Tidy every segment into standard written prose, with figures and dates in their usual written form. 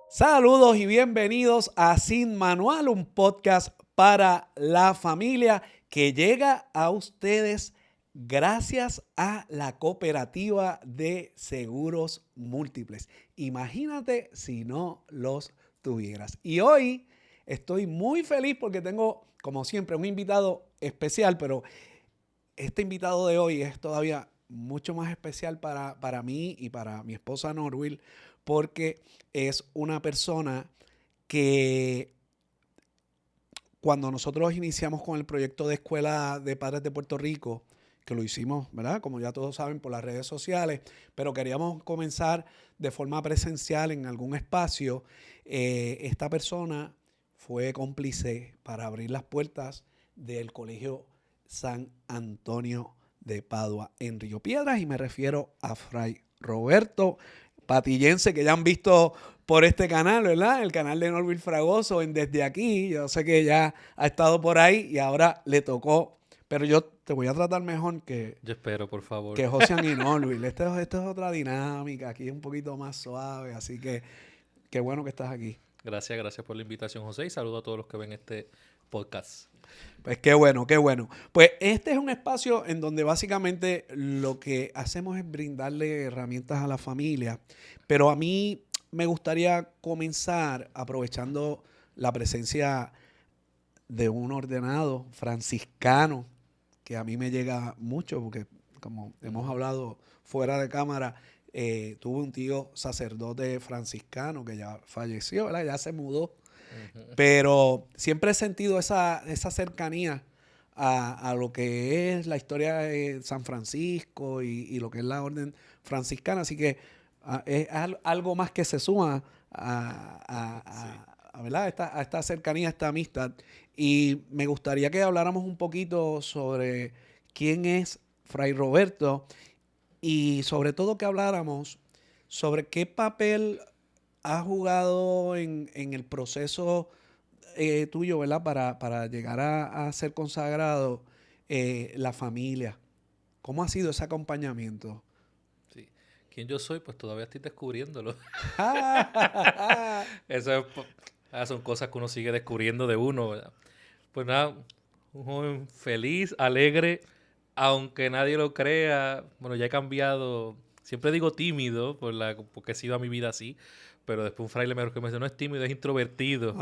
Saludos y bienvenidos a Sin Manual, un podcast para la familia que llega a ustedes gracias a la Cooperativa de Seguros Múltiples. Imagínate si no los tuvieras. Y hoy estoy muy feliz porque tengo, como siempre, un invitado especial, pero este invitado de hoy es todavía mucho más especial para mí y para mi esposa Norwil, porque es una persona que cuando nosotros iniciamos con el proyecto de Escuela de Padres de Puerto Rico, que lo hicimos, ¿verdad? Como ya todos saben, por las redes sociales, pero queríamos comenzar de forma presencial en algún espacio, esta persona fue cómplice para abrir las puertas del Colegio San Antonio de Padua en Río Piedras, y me refiero a Fray Roberto Patillense, que ya han visto por este canal, ¿verdad? El canal de Norwil Fragoso en Desde Aquí. Yo sé que ya ha estado por ahí y ahora le tocó, pero yo te voy a tratar mejor Yo espero, por favor. que Josian y Norwil. Esto es otra dinámica, aquí es un poquito más suave, así que qué bueno que estás aquí. Gracias por la invitación, José, y saludo a todos los que ven este podcast. Pues qué bueno, qué bueno. Pues este es un espacio en donde básicamente lo que hacemos es brindarle herramientas a la familia, pero a mí me gustaría comenzar aprovechando la presencia de un ordenado franciscano que a mí me llega mucho porque, como hemos hablado fuera de cámara, tuve un tío sacerdote franciscano que ya falleció, ¿verdad? Ya se mudó. Pero siempre he sentido esa cercanía a lo que es la historia de San Francisco y lo que es la orden franciscana. Así que es algo más que se suma ¿verdad? A esta cercanía, a esta amistad. Y me gustaría que habláramos un poquito sobre quién es Fray Roberto y sobre todo que habláramos sobre qué papel ha jugado en el proceso tuyo, ¿verdad? Para llegar a ser consagrado, la familia. ¿Cómo ha sido ese acompañamiento? Sí. ¿Quién yo soy? Pues todavía estoy descubriéndolo. Eso es, son cosas que uno sigue descubriendo de uno, ¿verdad? Pues nada, un joven feliz, alegre, aunque nadie lo crea. Bueno, ya he cambiado. Siempre digo tímido, porque he sido a mi vida así. Pero después un fraile me dice, no es tímido, es introvertido.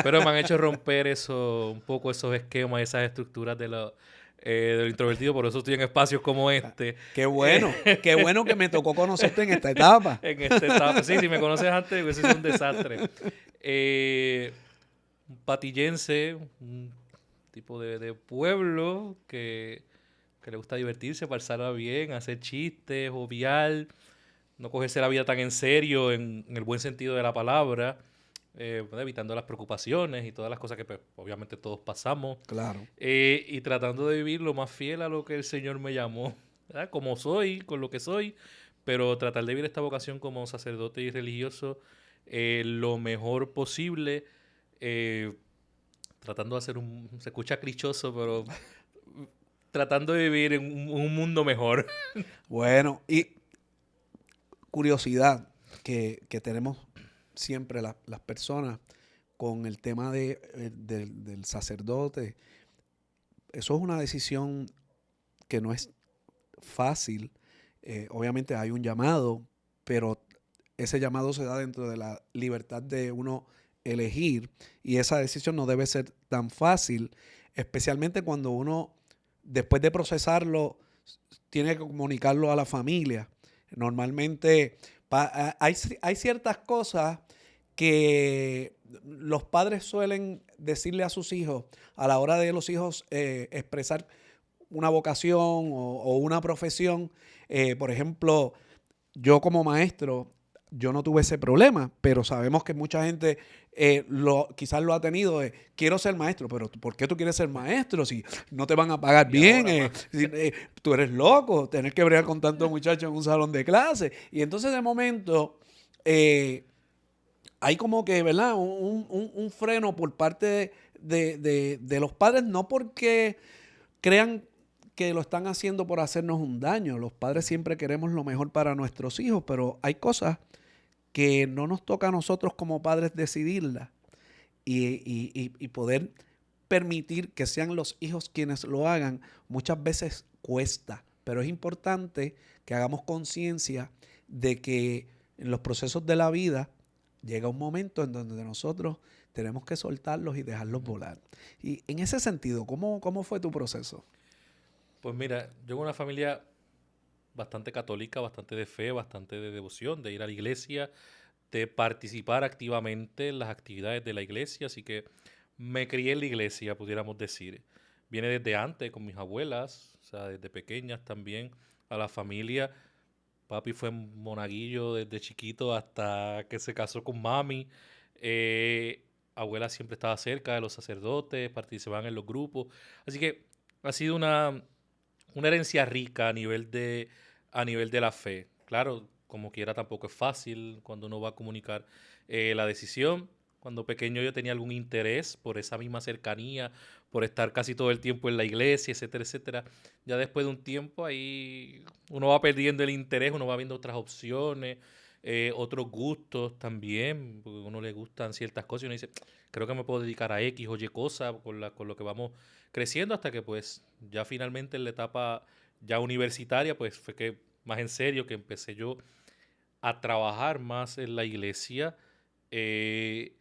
Pero me han hecho romper un poco esos esquemas, esas estructuras de lo introvertido. Por eso estoy en espacios como este. Qué bueno que me tocó conocerte en esta etapa. En esta etapa. Sí, si me conoces antes, hubiese sido un desastre. Un patillense, un tipo de pueblo que le gusta divertirse, pasarla bien, hacer chistes, jovial, no cogerse la vida tan en serio en el buen sentido de la palabra, evitando las preocupaciones y todas las cosas que pues, obviamente todos pasamos. Claro. Y tratando de vivir lo más fiel a lo que el Señor me llamó, ¿verdad? Como soy, con lo que soy, pero tratar de vivir esta vocación como sacerdote y religioso lo mejor posible, tratando de hacer se escucha clichoso, pero tratando de vivir en un mundo mejor. Bueno, y curiosidad que tenemos siempre las personas con el tema del sacerdote. Eso es una decisión que no es fácil. Obviamente hay un llamado, pero ese llamado se da dentro de la libertad de uno elegir, y esa decisión no debe ser tan fácil, especialmente cuando uno, después de procesarlo, tiene que comunicarlo a la familia. Normalmente hay ciertas cosas que los padres suelen decirle a sus hijos a la hora de los hijos expresar una vocación o una profesión. Por ejemplo, yo como maestro, yo no tuve ese problema, pero sabemos que mucha gente quizás lo ha tenido. Quiero ser maestro, pero ¿por qué tú quieres ser maestro si no te van a pagar bien? Tú eres loco, tener que bregar con tantos muchachos en un salón de clase. Y entonces de momento hay como que, ¿verdad? Un freno por parte de los padres, no porque crean que lo están haciendo por hacernos un daño. Los padres siempre queremos lo mejor para nuestros hijos, pero hay cosas que no nos toca a nosotros como padres decidirlas y poder permitir que sean los hijos quienes lo hagan. Muchas veces cuesta, pero es importante que hagamos conciencia de que en los procesos de la vida llega un momento en donde nosotros tenemos que soltarlos y dejarlos volar. Y en ese sentido, ¿cómo fue tu proceso? Pues mira, yo en una familia bastante católica, bastante de fe, bastante de devoción, de ir a la iglesia, de participar activamente en las actividades de la iglesia, así que me crié en la iglesia, pudiéramos decir. Viene desde antes con mis abuelas, o sea, desde pequeñas también, a la familia. Papi fue monaguillo desde chiquito hasta que se casó con mami. Abuela siempre estaba cerca de los sacerdotes, participaban en los grupos. Así que ha sido una herencia rica a nivel de la fe. Claro, como quiera tampoco es fácil cuando uno va a comunicar la decisión. Cuando pequeño yo tenía algún interés por esa misma cercanía, por estar casi todo el tiempo en la iglesia, etcétera, etcétera. Ya después de un tiempo ahí uno va perdiendo el interés, uno va viendo otras opciones, otros gustos también, porque a uno le gustan ciertas cosas y uno dice, creo que me puedo dedicar a X o Y cosa con lo que vamos creciendo hasta que pues ya finalmente en la etapa ya universitaria pues fue que más en serio que empecé yo a trabajar más en la iglesia eh,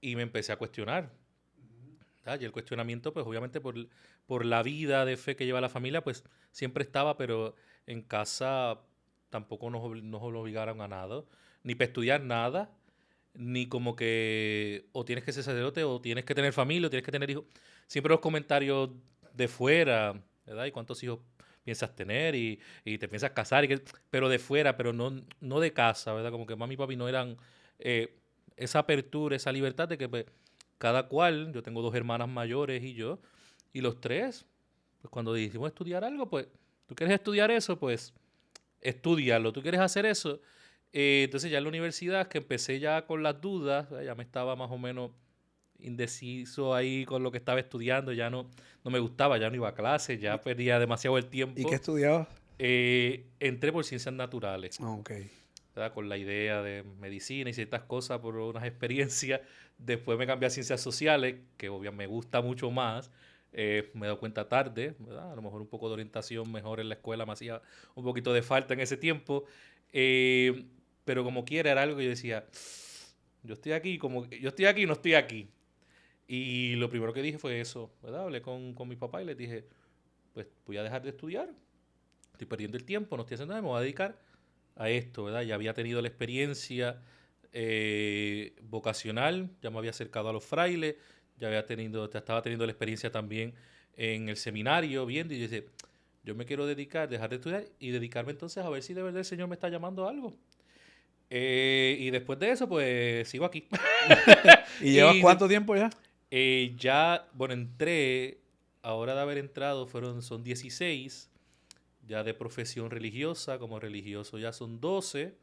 y me empecé a cuestionar. ¿Verdad? Y el cuestionamiento pues obviamente por la vida de fe que lleva la familia pues siempre estaba, pero en casa tampoco nos obligaron a nada, ni para estudiar nada, ni como que o tienes que ser sacerdote o tienes que tener familia o tienes que tener hijos. Siempre los comentarios de fuera, ¿verdad? ¿Y cuántos hijos piensas tener? Y te piensas casar, pero de fuera, pero no de casa, ¿verdad? Como que mami y papi no eran esa apertura, esa libertad de que pues, cada cual, yo tengo dos hermanas mayores y yo, y los tres, pues cuando decidimos estudiar algo, pues tú quieres estudiar eso, pues estudiarlo, tú quieres hacer eso. Entonces ya en la universidad, que empecé ya con las dudas, ya me estaba más o menos indeciso ahí con lo que estaba estudiando, ya no me gustaba, ya no iba a clase, ya perdía demasiado el ¿Y qué tiempo. estudiabas? Entré por ciencias naturales, Ok. ¿verdad? Con la idea de medicina y ciertas cosas por unas experiencias. Después me cambié a ciencias sociales, que obviamente me gusta mucho más. Me he dado cuenta tarde, ¿verdad? A lo mejor un poco de orientación mejor en la escuela me hacía un poquito de falta en ese tiempo. Eh, pero como quiera era algo que yo decía, yo estoy aquí y no estoy aquí. Y lo primero que dije fue eso, ¿verdad? Hablé con mi papá y les dije, pues voy a dejar de estudiar, estoy perdiendo el tiempo, no estoy haciendo nada, me voy a dedicar a esto, ¿verdad? Ya había tenido la experiencia vocacional, ya me había acercado a los frailes, ya estaba teniendo la experiencia también en el seminario, viendo, y yo dije, yo me quiero dedicar, dejar de estudiar y dedicarme entonces a ver si de verdad el Señor me está llamando a algo. Y después de eso, pues sigo aquí. ¿Y llevas Y cuánto tiempo ya? ya, bueno, entré, ahora de haber entrado son 16 ya de profesión religiosa, como religioso ya son 12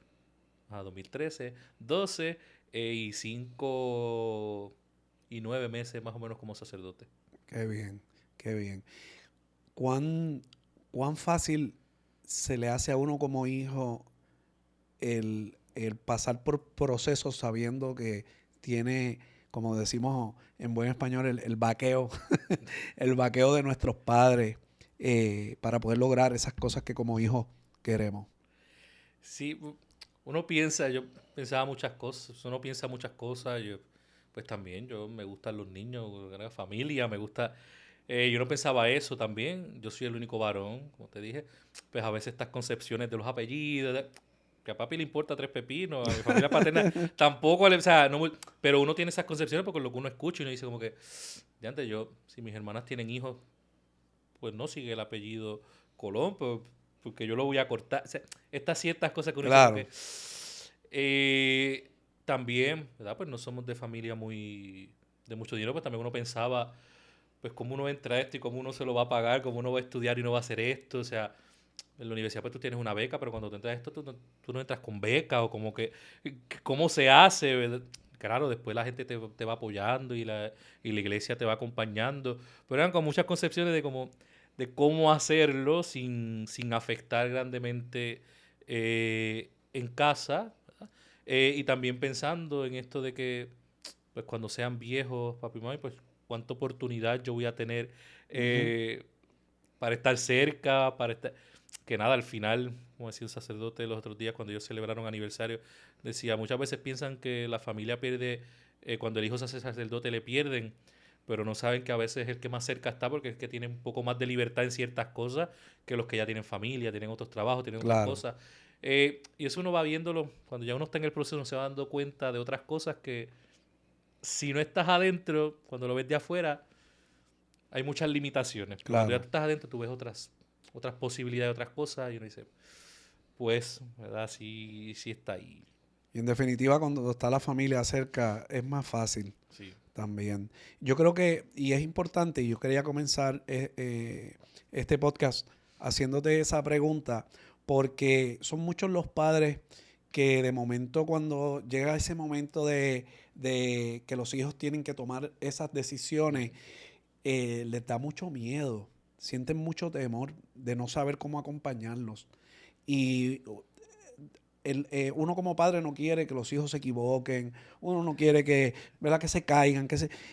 2013, 12 y 5 y 9 meses más o menos como sacerdote. Qué bien, qué bien. ¿Cuán, cuán fácil se le hace a uno como hijo el pasar por procesos sabiendo que tiene, como decimos en buen español, el vaqueo, el vaqueo de nuestros padres para poder lograr esas cosas que como hijos queremos? Sí, yo pensaba muchas cosas, uno piensa muchas cosas, pues también yo me gustan los niños, la familia, me gusta, yo no pensaba eso también, yo soy el único varón, como te dije, pues a veces estas concepciones de los apellidos, que a papi le importa tres pepinos, a mi familia paterna tampoco, o sea, pero uno tiene esas concepciones porque lo que uno escucha y uno dice como que, de antes si mis hermanas tienen hijos, pues no sigue el apellido Colón, pues, porque yo lo voy a cortar. O sea, estas ciertas cosas que uno dice como Claro, que... eh, también, ¿verdad? Pues no somos de familia de mucho dinero, pues también uno pensaba, pues cómo uno entra a esto y cómo uno se lo va a pagar, cómo uno va a estudiar y no va a hacer esto, o sea... En la universidad pues tú tienes una beca, pero cuando tú entras a esto tú no entras con beca o como que cómo se hace, ¿verdad? Claro, después la gente te va apoyando y la iglesia te va acompañando, pero eran con muchas concepciones de cómo hacerlo sin afectar grandemente en casa, ¿verdad? Y también pensando en esto de que pues cuando sean viejos, papi y mami, pues cuánta oportunidad yo voy a tener Ujú. eh, para estar cerca, para estar... Que nada, al final, como decía un sacerdote los otros días cuando ellos celebraron aniversario, decía, muchas veces piensan que la familia pierde, cuando el hijo se hace sacerdote le pierden, pero no saben que a veces es el que más cerca está porque es que tiene un poco más de libertad en ciertas cosas que los que ya tienen familia, tienen otros trabajos, tienen otras Claro, cosas. Y eso uno va viéndolo, cuando ya uno está en el proceso, uno se va dando cuenta de otras cosas que si no estás adentro, cuando lo ves de afuera, hay muchas limitaciones. Pero cuando ya claro. tú estás adentro, tú ves otras posibilidades, otras cosas, y uno dice, pues, ¿verdad? Sí, sí está ahí. Y en definitiva, cuando está la familia cerca, es más fácil Sí. también. Yo creo que, y es importante, y yo quería comenzar este podcast haciéndote esa pregunta, porque son muchos los padres que de momento cuando llega ese momento de que los hijos tienen que tomar esas decisiones, Ujú. les da mucho miedo, sienten mucho temor de no saber cómo acompañarlos. Y uno como padre no quiere que los hijos se equivoquen, uno no quiere que, ¿verdad? Que se caigan,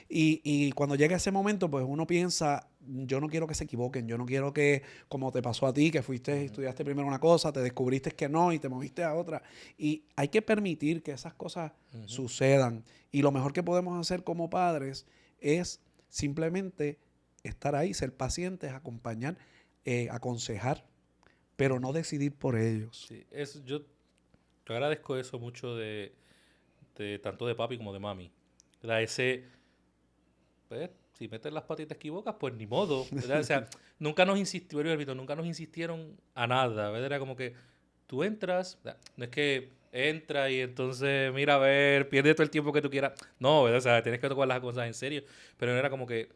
y cuando llega ese momento, pues uno piensa, yo no quiero que se equivoquen, yo no quiero que, como te pasó a ti, que fuiste, Ujú. estudiaste primero una cosa, te descubriste que no y te moviste a otra. Y hay que permitir que esas cosas Ujú. sucedan. Y lo mejor que podemos hacer como padres es simplemente estar ahí, ser pacientes, acompañar, aconsejar, pero no Ujú. decidir por ellos. Sí, yo agradezco eso mucho de tanto de papi como de mami. Da ese, pues, si metes las patas y te equivocas, pues ni modo, ¿verdad? O sea, nunca nos insistieron, repito, nunca nos insistieron a nada, ¿verdad? Era como que tú entras, ¿verdad? No es que entra y entonces, mira, a ver, pierde todo el tiempo que tú quieras. No, ¿verdad? O sea, tienes que tomar las cosas en serio, pero no era como que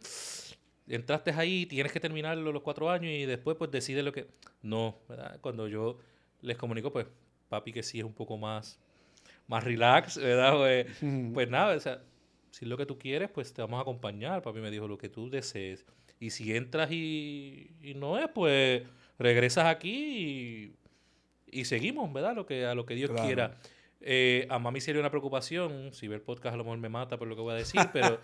entraste ahí, tienes que terminarlo los 4 años y después pues decide lo que... No, ¿verdad? Cuando yo les comunico, pues, papi que sí es un poco más relax, ¿verdad? Pues nada, o sea, si es lo que tú quieres, pues te vamos a acompañar. Papi me dijo lo que tú desees. Y si entras y no es, pues regresas aquí y seguimos, ¿verdad? A lo que Dios Claro. quiera. A mami sería una preocupación. Si ve el podcast, a lo mejor me mata por lo que voy a decir, pero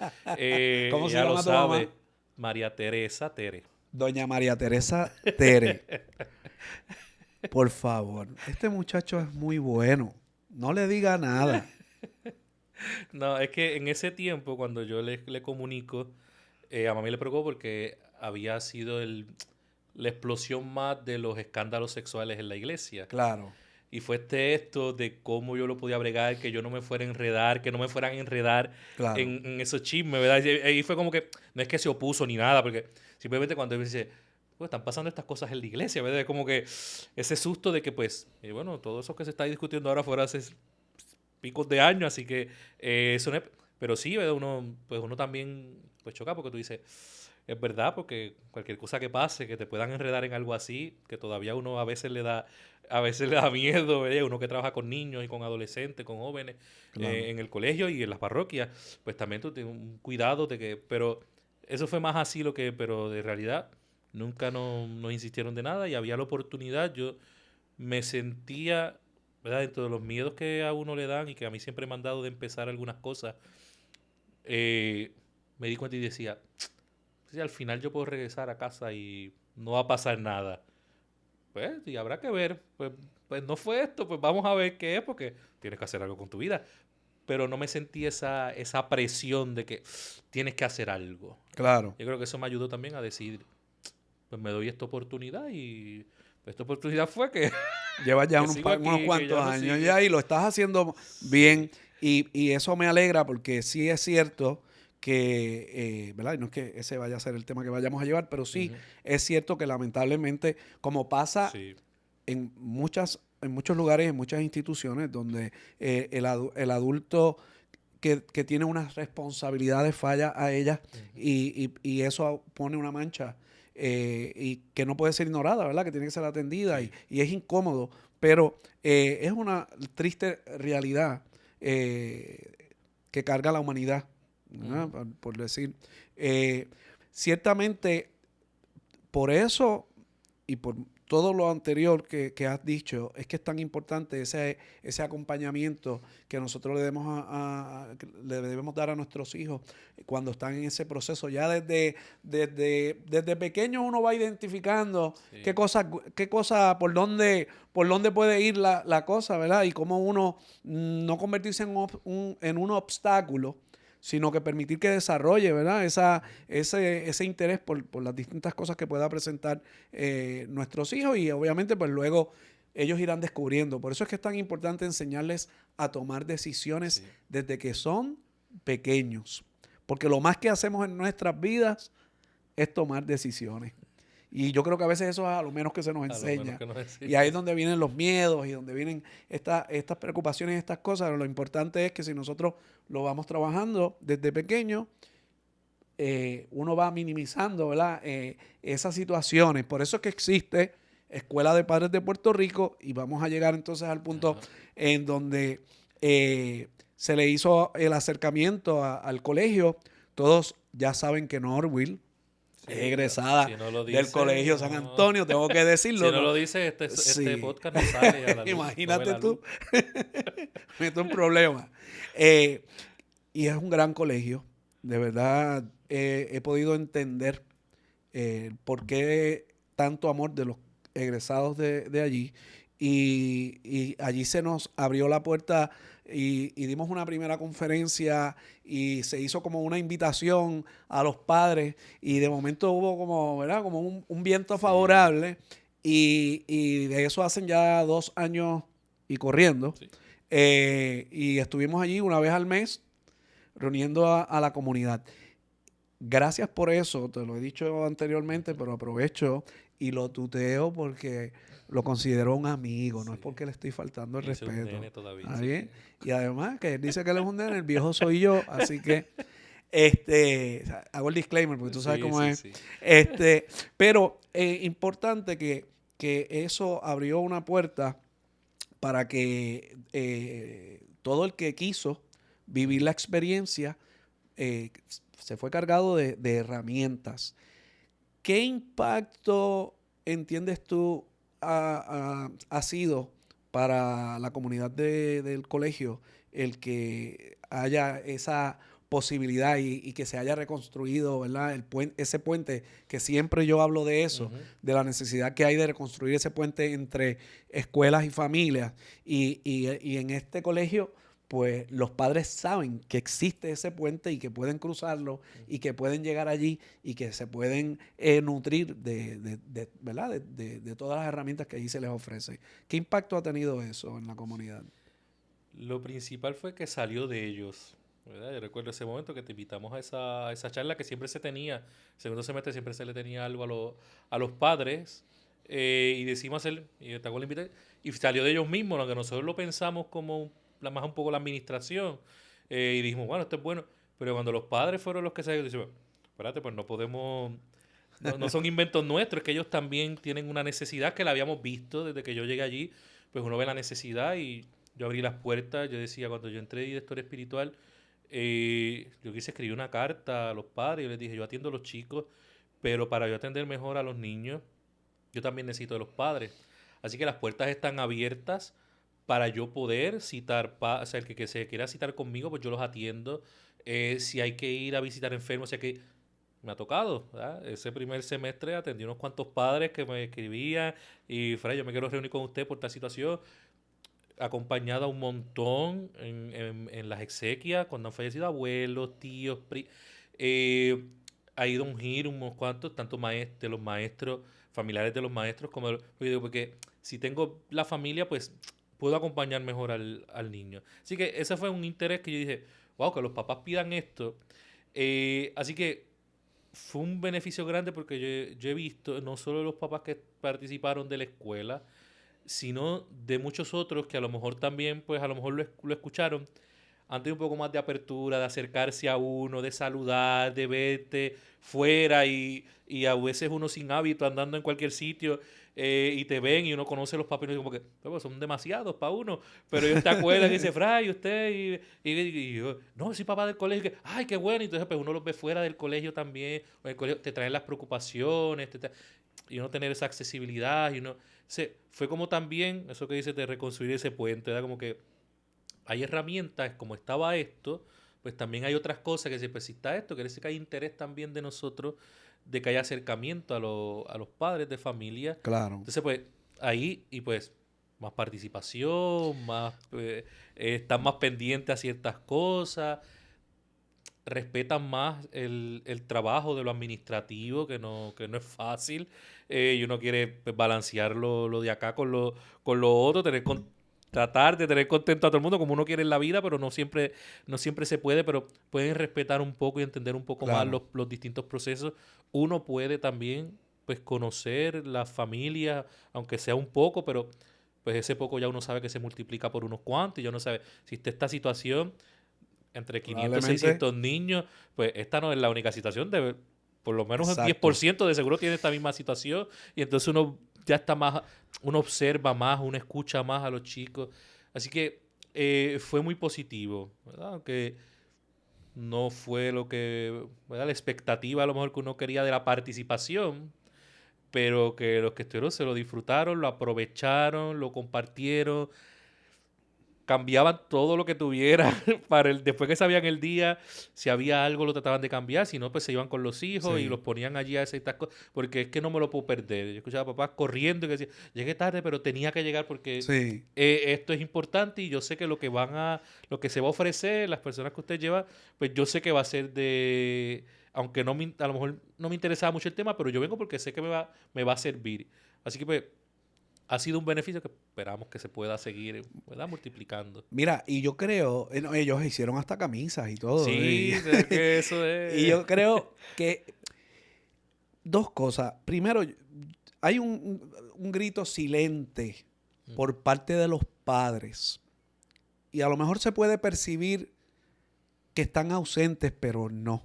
¿Cómo se ella lo llama tu mamá? sabe. María Teresa Tere. Doña María Teresa Tere. Por favor, este muchacho es muy bueno. No le diga nada. No, es que en ese tiempo, cuando yo le comunico, a mami le preocupó porque había sido la explosión más de los escándalos sexuales en la iglesia. Claro, Y fue esto de cómo yo lo podía bregar, que yo no me fuera a enredar, que no me fueran a enredar claro. en esos chismes, ¿verdad? Y ahí fue como que, no es que se opuso ni nada, porque simplemente cuando él dice, pues están pasando estas cosas en la iglesia, ¿verdad? Es como que ese susto de que, pues, bueno, todo eso que se está discutiendo ahora fuera hace picos de años, así que eso no es... Pero sí, ¿verdad? Uno también pues choca porque tú dices, es verdad, porque cualquier cosa que pase, que te puedan enredar en algo así, que todavía uno a veces le da miedo, ¿verdad? Uno que trabaja con niños y con adolescentes, con jóvenes, Claro. en el colegio y en las parroquias, pues también tú tienes un cuidado de que, pero eso fue más así pero de realidad nunca nos insistieron de nada y había la oportunidad, yo me sentía, ¿verdad? Dentro de los miedos que a uno le dan y que a mí siempre me han dado de empezar algunas cosas, me di cuenta y decía, si al final yo puedo regresar a casa y no va a pasar nada. Pues, y habrá que ver. Pues no fue esto, pues vamos a ver qué es, porque tienes que hacer algo con tu vida. Pero no me sentí esa presión de que tienes que hacer algo. Claro. Yo creo que eso me ayudó también a decidir, pues me doy esta oportunidad y esta oportunidad fue que, Llevas ya que unos, sigo unos aquí, que cuantos ya no años sigue. ya y lo estás haciendo Sí. bien. Y eso me alegra porque sí es cierto que, ¿verdad? Y no es que ese vaya a ser el tema que vayamos a llevar, pero sí Ujú. es cierto que lamentablemente, como pasa Sí. en muchos lugares, en muchas instituciones, donde el adulto que tiene unas responsabilidades falla a ellas Ujú. y eso pone una mancha y que no puede ser ignorada, ¿verdad? Que tiene que ser atendida Sí. y es incómodo, pero es una triste realidad que carga la humanidad, ¿verdad? Ujú. Por decir. Eh, ciertamente por eso y por todo lo anterior que has dicho, es que es tan importante ese acompañamiento que nosotros le debemos dar a nuestros hijos cuando están en ese proceso. Ya desde pequeño uno va identificando Sí. qué cosa, por dónde puede ir la cosa, ¿verdad? Y cómo uno no convertirse en un obstáculo, sino que permitir que desarrolle, ¿verdad? Ese interés por las distintas cosas que pueda presentar nuestros hijos, y obviamente pues luego ellos irán descubriendo. Por eso es que es tan importante enseñarles a tomar decisiones Sí. desde que son pequeños, porque lo más que hacemos en nuestras vidas es tomar decisiones. Y yo creo que a veces eso es a lo menos que se nos A lo menos enseña. que nos Y ahí es enseñen. donde vienen los miedos y donde vienen estas preocupaciones y estas cosas. Pero lo importante es que si nosotros lo vamos trabajando desde pequeño, uno va minimizando, ¿verdad? Esas situaciones. Por eso es que existe Escuela de Padres de Puerto Rico, y vamos a llegar entonces al punto Ajá. en donde se le hizo el acercamiento al colegio. Todos ya saben que Norville es Sí, egresada si no lo del dice, Colegio San no. Antonio, tengo que Si decirlo, no ¿no? lo dice, este Sí, podcast no sale a la luz, no ve imagínate la luz. tú, meto un problema. Eh, y es un gran colegio, de verdad. He podido entender por qué tanto amor de los egresados de allí. Y allí se nos abrió la puerta y dimos una primera conferencia, y se hizo como una invitación a los padres, y de momento hubo como, ¿verdad? Como un viento Sí, favorable, y de eso hacen ya 2 años y corriendo. sí. Y estuvimos allí una vez al mes reuniendo a la comunidad. Gracias por eso, te lo he dicho anteriormente, Ujú. pero aprovecho y lo tuteo porque lo considero un amigo, no es Sí. porque le estoy faltando el Y ese es un respeto. nene todavía, ¿Está así bien? que... Y además que él dice que él es un nene, el viejo soy yo, así que o sea, hago el disclaimer porque tú sabes Sí, cómo sí, es. sí. Pero importante que eso abrió una puerta para que todo el que quiso vivir Ujú. la experiencia se fue cargado de herramientas. ¿Qué impacto entiendes tú ha sido para la comunidad del colegio el que haya esa posibilidad y que se haya reconstruido, ¿verdad? Ese puente, que siempre yo hablo de eso, Ujú. de la necesidad que hay de reconstruir ese puente entre escuelas y familias. Y en este colegio, pues los padres saben que existe ese puente y que pueden cruzarlo y que pueden llegar allí y que se pueden nutrir ¿verdad? De todas las herramientas que allí se les ofrece. ¿Qué impacto ha tenido eso en la comunidad? Lo principal fue que salió de ellos, ¿verdad? Yo recuerdo ese momento que te invitamos a esa charla que siempre se tenía, segundo semestre siempre se le tenía algo a los padres, y decimos hacer, y te hago la invitación, y salió de ellos mismos, aunque nosotros lo pensamos como más un poco la administración, y dijimos, bueno, esto es bueno, pero cuando los padres fueron los que se decimos, espérate, pues no podemos, no son inventos nuestros, es que ellos también tienen una necesidad que la habíamos visto desde que yo llegué allí, pues uno ve la necesidad y yo abrí las puertas, yo decía, cuando yo entré de director espiritual, yo quise escribir una carta a los padres, yo les dije, yo atiendo a los chicos, pero para yo atender mejor a los niños, yo también necesito de los padres. Así que las puertas están abiertas para yo poder citar, o sea, el que se quiera citar conmigo, pues yo los atiendo. Si hay que ir a visitar enfermos, si hay que... Me ha tocado, ¿verdad? Ese primer semestre atendí unos cuantos padres que me escribían y, Fray, yo me quiero reunir con usted por esta situación, acompañado a un montón en las exequias, cuando han fallecido abuelos, tíos, eh, ha ido a ungir unos cuantos, tanto de los maestros, familiares de los maestros, porque si tengo la familia, pues puedo acompañar mejor al niño. Así que ese fue un interés que yo dije, wow, que los papás pidan esto. Así que fue un beneficio grande porque yo he visto no solo los papás que participaron de la escuela, sino de muchos otros que a lo mejor también, pues a lo mejor lo escucharon, han tenido un poco más de apertura, de acercarse a uno, de saludar, de verte fuera y a veces uno sin hábito andando en cualquier sitio, y te ven y uno conoce los papeles y como que "Pues, son demasiados para uno, pero ellos te acuerdan y dicen, Fray, usted, y yo, no, soy papá del colegio, que, ay, qué bueno, y entonces pues uno los ve fuera del colegio también, o en el colegio te traen las preocupaciones, y uno tener esa accesibilidad y uno... Fue como también, eso que dices de reconstruir ese puente, ¿verdad? Como que hay herramientas, como estaba esto, pues también hay otras cosas que pues si está esto, quiere decir que hay interés también de nosotros, de que haya acercamiento a los padres de familia. Claro. Entonces, pues, ahí, y pues, más participación, más, están más pendientes a ciertas cosas, respetan más el trabajo de lo administrativo, que no es fácil, y uno quiere pues, balancear lo de acá con lo otro, tratar de tener contento a todo el mundo como uno quiere en la vida, pero no siempre se puede, pero pueden respetar un poco y entender un poco más Claro. los distintos procesos. Uno puede también pues conocer la familia, aunque sea un poco, pero pues ese poco ya uno sabe que se multiplica por unos cuantos y ya uno sabe si está esta situación entre 500 y Probablemente. 600 niños, pues esta no es la única situación. Por lo menos el Exacto. 10% de seguro tiene esta misma situación. Y entonces uno ya está más, uno observa más, uno escucha más a los chicos. Así que fue muy positivo, ¿verdad? Aunque no fue lo que, ¿verdad? La expectativa a lo mejor que uno quería de la participación, pero que los que estuvieron se lo disfrutaron, lo aprovecharon, lo compartieron, cambiaban todo lo que tuviera para después que sabían el día, si había algo lo trataban de cambiar, si no, pues se iban con los hijos y Sí. los ponían allí a hacer estas cosas, porque es que no me lo puedo perder. Yo escuchaba a papás corriendo y que decía, llegué tarde, pero tenía que llegar porque Sí. esto es importante y yo sé que lo que se va a ofrecer, las personas que usted lleva, pues yo sé que va a ser aunque a lo mejor no me interesaba mucho el tema, pero yo vengo porque sé que me va a servir. Así que pues ha sido un beneficio que esperamos que se pueda seguir, ¿verdad? Multiplicando. Mira, y yo creo, no, ellos hicieron hasta camisas y todo. Sí, es que eso Y es... yo creo que dos cosas. Primero, hay un grito silente por parte de los padres. Y a lo mejor se puede percibir que están ausentes, pero no.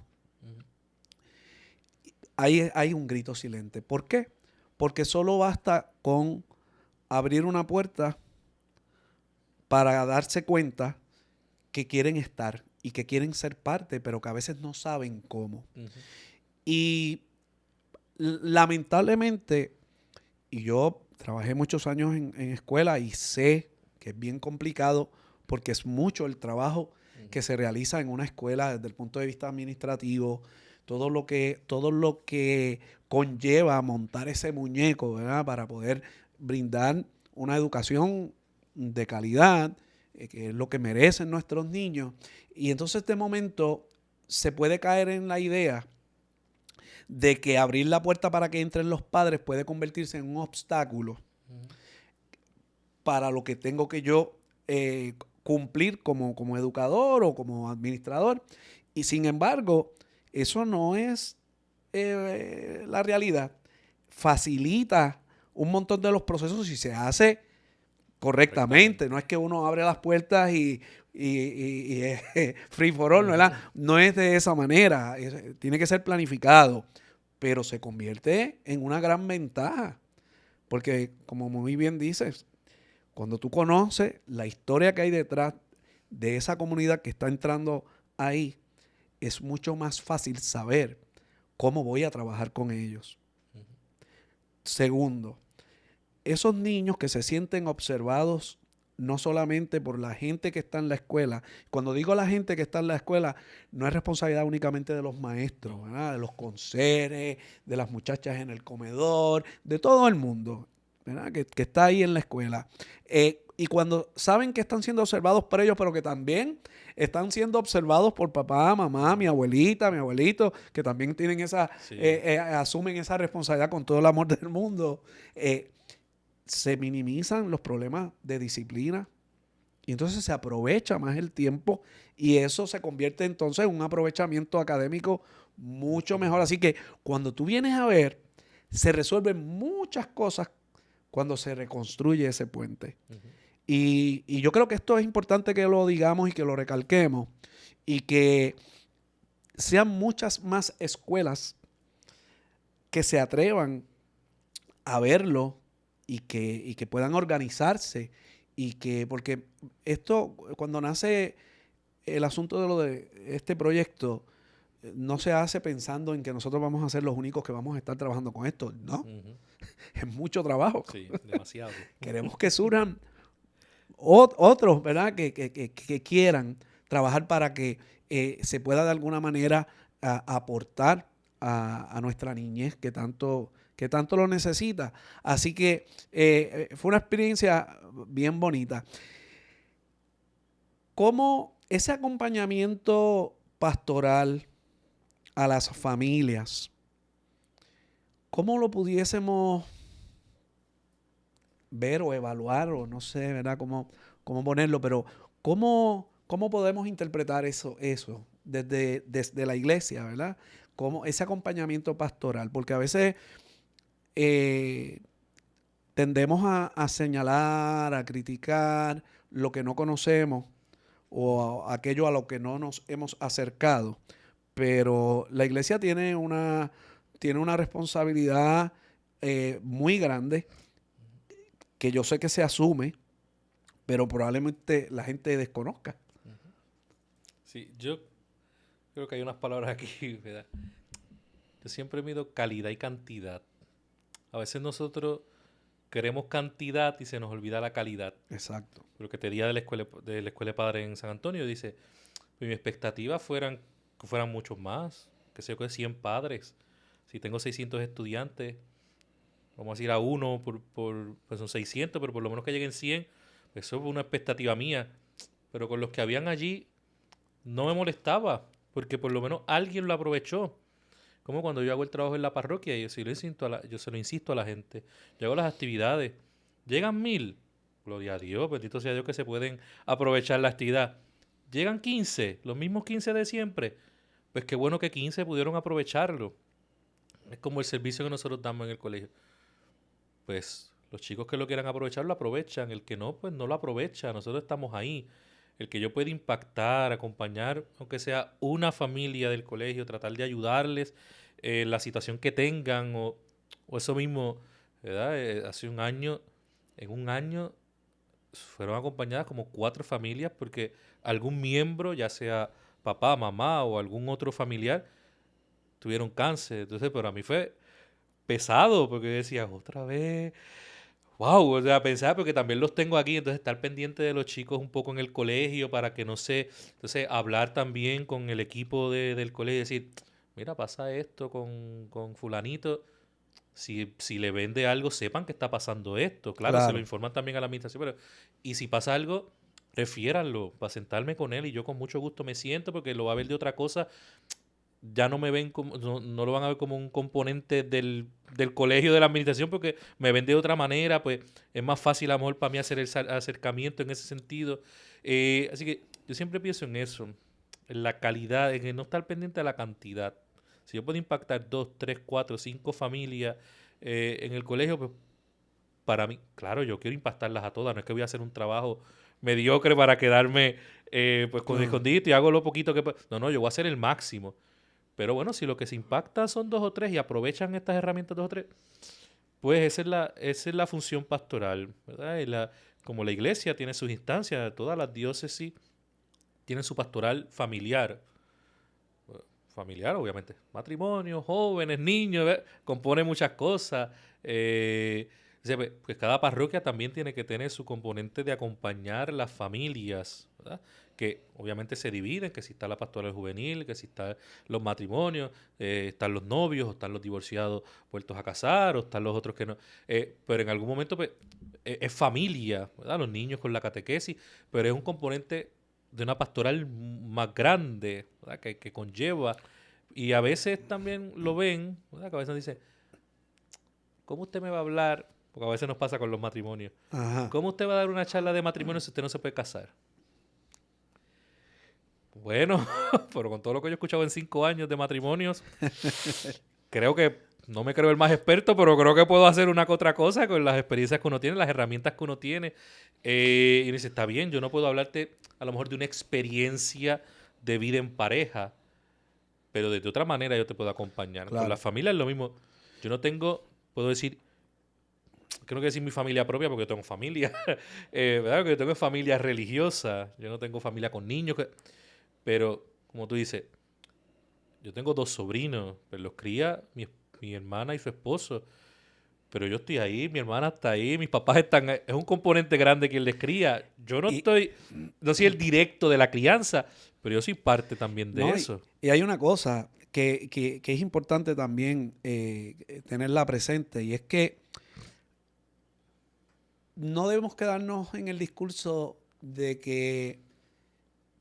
Hay un grito silente. ¿Por qué? Porque solo basta con abrir una puerta para darse cuenta que quieren estar y que quieren ser parte, pero que a veces no saben cómo. Y lamentablemente, y yo trabajé muchos años en escuela y sé que es bien complicado porque es mucho el trabajo que se realiza en una escuela desde el punto de vista administrativo, todo lo que conlleva montar ese muñeco, ¿verdad? Para poder brindar una educación de calidad, que es lo que merecen nuestros niños. Y entonces de momento se puede caer en la idea de que abrir la puerta para que entren los padres puede convertirse en un obstáculo para lo que tengo que yo cumplir como educador o como administrador. Y sin embargo, eso no es la realidad. Facilita un montón de los procesos si se hace correctamente. No es que uno abre las puertas y es free for all, ¿verdad? No es de esa manera. Tiene que ser planificado, pero se convierte en una gran ventaja. Porque, como muy bien dices, cuando tú conoces la historia que hay detrás de esa comunidad que está entrando ahí, es mucho más fácil saber cómo voy a trabajar con ellos. Segundo, esos niños que se sienten observados no solamente por la gente que está en la escuela. Cuando digo la gente que está en la escuela, no es responsabilidad únicamente de los maestros, ¿verdad? De los conserjes, de las muchachas en el comedor, de todo el mundo, ¿verdad? Que está ahí en la escuela. Y cuando saben que están siendo observados por ellos, pero que también están siendo observados por papá, mamá, mi abuelita, mi abuelito, que también tienen asumen esa responsabilidad con todo el amor del mundo, se minimizan los problemas de disciplina y entonces se aprovecha más el tiempo y eso se convierte entonces en un aprovechamiento académico mucho mejor. Así que cuando tú vienes a ver, se resuelven muchas cosas cuando se reconstruye ese puente. Y yo creo que esto es importante que lo digamos y que lo recalquemos y que sean muchas más escuelas que se atrevan a verlo y que puedan organizarse porque esto, cuando nace el asunto de lo de este proyecto, no se hace pensando en que nosotros vamos a ser los únicos que vamos a estar trabajando con esto. No, es mucho trabajo. Sí, demasiado. Queremos que surjan otros, ¿verdad? Que quieran trabajar para que se pueda de alguna manera aportar a nuestra niñez que tanto lo necesita. Así que fue una experiencia bien bonita. ¿Cómo ese acompañamiento pastoral a las familias, cómo lo pudiésemos ver o evaluar, o no sé, ¿verdad? Cómo ponerlo, pero ¿cómo podemos interpretar eso desde la iglesia, ¿verdad? Como ese acompañamiento pastoral, porque a veces tendemos a señalar, a criticar lo que no conocemos o aquello a lo que no nos hemos acercado, pero la iglesia tiene una responsabilidad muy grande que yo sé que se asume, pero probablemente la gente desconozca. Sí, yo creo que hay unas palabras aquí, ¿verdad? Yo siempre mido calidad y cantidad. A veces nosotros queremos cantidad y se nos olvida la calidad. Exacto. Lo que te di de la escuela de padres en San Antonio, dice, pues mi expectativa que fueran muchos más, que sé yo, que 100 padres. Si tengo 600 estudiantes, vamos a decir a uno pues son 600, pero por lo menos que lleguen 100, pues eso es una expectativa mía. Pero con los que habían allí no me molestaba, porque por lo menos alguien lo aprovechó. Como cuando yo hago el trabajo en la parroquia, yo se lo insisto a la gente. Yo hago las actividades. Llegan 1000, gloria a Dios, bendito sea Dios que se pueden aprovechar la actividad. Llegan 15, los mismos 15 de siempre. Pues qué bueno que 15 pudieron aprovecharlo. Es como el servicio que nosotros damos en el colegio. Pues los chicos que lo quieran aprovechar lo aprovechan. El que no, pues no lo aprovecha. Nosotros estamos ahí. El que yo pueda impactar, acompañar, aunque sea una familia del colegio, tratar de ayudarles en la situación que tengan o eso mismo, ¿verdad? Hace un año, en un año fueron acompañadas como 4 familias porque algún miembro, ya sea papá, mamá o algún otro familiar, tuvieron cáncer. Entonces, para mí fue pesado porque decía, otra vez, wow, o sea, pensaba porque también los tengo aquí, entonces estar pendiente de los chicos un poco en el colegio para que no sé, entonces hablar también con el equipo del colegio y decir, mira, pasa esto con fulanito, si le vende algo, sepan que está pasando esto, claro, se lo Claro. informan también a la administración, pero, y si pasa algo, refiéranlo para sentarme con él y yo con mucho gusto me siento porque lo va a ver de otra cosa, ya no me ven como, no lo van a ver como un componente del colegio de la administración porque me ven de otra manera, pues es más fácil a lo mejor para mí hacer el acercamiento en ese sentido. Así que yo siempre pienso en eso, en la calidad, en no estar pendiente de la cantidad. Si yo puedo impactar 2, 3, 4, 5 familias en el colegio, pues para mí, claro, yo quiero impactarlas a todas, no es que voy a hacer un trabajo mediocre para quedarme pues con No. escondite y hago lo poquito que puedo. No, no, yo voy a hacer el máximo. Pero bueno, si lo que se impacta son 2 o 3 y aprovechan estas herramientas 2 o 3, pues esa es la función pastoral, ¿verdad? Como la iglesia tiene sus instancias, todas las diócesis tienen su pastoral familiar. Familiar, obviamente. Matrimonio, jóvenes, niños, compone muchas cosas. O sea, pues cada parroquia también tiene que tener su componente de acompañar las familias, ¿verdad? Que obviamente se dividen, que si está la pastoral juvenil, que si están los matrimonios, están los novios, o están los divorciados vueltos a casar, o están los otros que no. Pero en algún momento pues, es familia, ¿verdad? Los niños con la catequesis, pero es un componente de una pastoral más grande, ¿verdad? Que conlleva. Y a veces también lo ven, ¿verdad? Que a veces dicen, ¿cómo usted me va a hablar? Porque a veces nos pasa con los matrimonios. Ajá. ¿Cómo usted va a dar una charla de matrimonio si usted no se puede casar? Bueno, pero con todo lo que yo he escuchado en 5 años de matrimonios, creo que no me creo el más experto, pero creo que puedo hacer una que otra cosa con las experiencias que uno tiene, las herramientas que uno tiene. Y me dice, está bien, yo no puedo hablarte a lo mejor de una experiencia de vida en pareja, pero de otra manera yo te puedo acompañar. Con la Claro. familia es lo mismo. Yo no tengo, puedo decir, creo que decir mi familia propia porque yo tengo familia, ¿verdad? Que yo tengo familia religiosa, yo no tengo familia con niños, pero como tú dices, yo tengo 2 sobrinos, pero los cría mi hermana y su esposo. Pero yo estoy ahí, mi hermana está ahí, mis papás están ahí. Es un componente grande quien les cría. Yo Y, no soy el directo de la crianza, pero yo soy parte también de no, eso. y hay una cosa que es importante también tenerla presente, y es que no debemos quedarnos en el discurso de que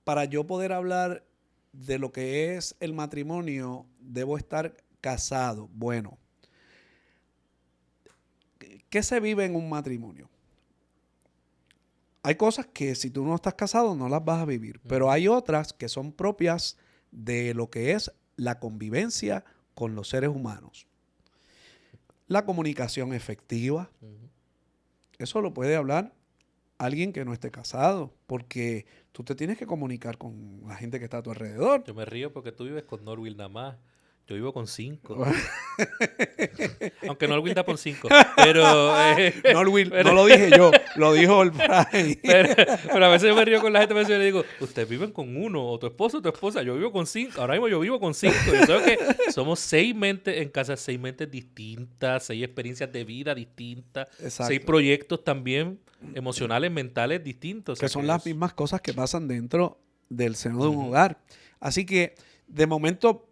para yo poder hablar de lo que es el matrimonio, debo estar casado. Bueno, ¿qué se vive en un matrimonio? Hay cosas que si tú no estás casado no las vas a vivir, pero hay otras que son propias de lo que es la convivencia con los seres humanos. La comunicación efectiva, eso lo puede hablar alguien que no esté casado, porque tú te tienes que comunicar con la gente que está a tu alrededor. Yo me río porque tú vives con Norwil nada más. Yo vivo con 5. Aunque Norwil da por 5. Pero, No, Will, no lo dije yo, lo dijo el Brian. pero a veces yo me río con la gente, a veces yo le digo, ustedes viven con 1, o tu esposo o tu esposa. Yo vivo con 5. Ahora mismo yo vivo con 5. Yo creo que somos 6 mentes en casa, 6 mentes distintas, 6 experiencias de vida distintas, Exacto. 6 proyectos también emocionales, mentales distintos. O sea, Que son que las es- mismas cosas que pasan dentro del seno de un hogar. Así que, de momento,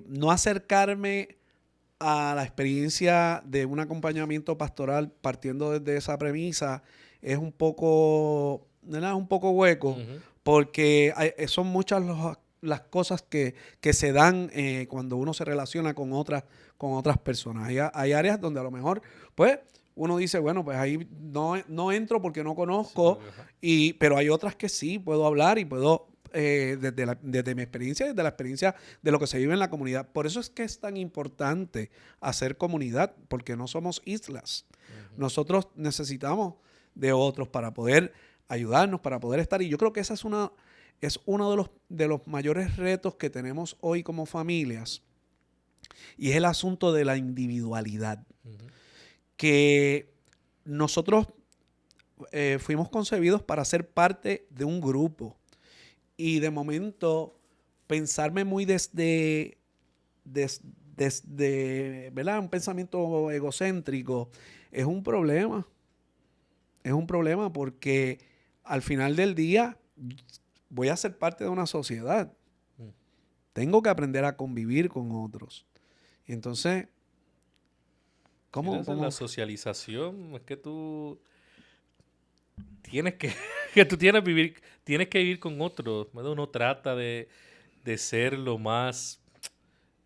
no acercarme a la experiencia de un acompañamiento pastoral partiendo desde esa premisa es un poco, ¿verdad? Un poco hueco, Ujú. porque son muchas las cosas que se dan cuando uno se relaciona con otras personas. Hay áreas donde a lo mejor, pues, uno dice, bueno, pues ahí no entro porque no Sí, conozco, porque, ajá. pero hay otras que sí puedo hablar y puedo, desde mi experiencia, desde la experiencia de lo que se vive en la comunidad. Por eso es que es tan importante hacer comunidad, porque no somos islas. Nosotros necesitamos de otros para poder ayudarnos, para poder estar. Y yo creo que esa es uno de los mayores retos que tenemos hoy como familias, y es el asunto de la individualidad. Ujú. Que nosotros fuimos concebidos para ser parte de un grupo, y de momento pensarme muy desde, ¿verdad? Un pensamiento egocéntrico es un problema. Es un problema porque al final del día voy a ser parte de una sociedad. Mm. Tengo que aprender a convivir con otros. Y entonces, Sí, ¿cómo? esa es la ¿Cómo? socialización. Es que tú tienes que, que tú tienes que vivir con otros, ¿verdad? Uno trata de ser lo más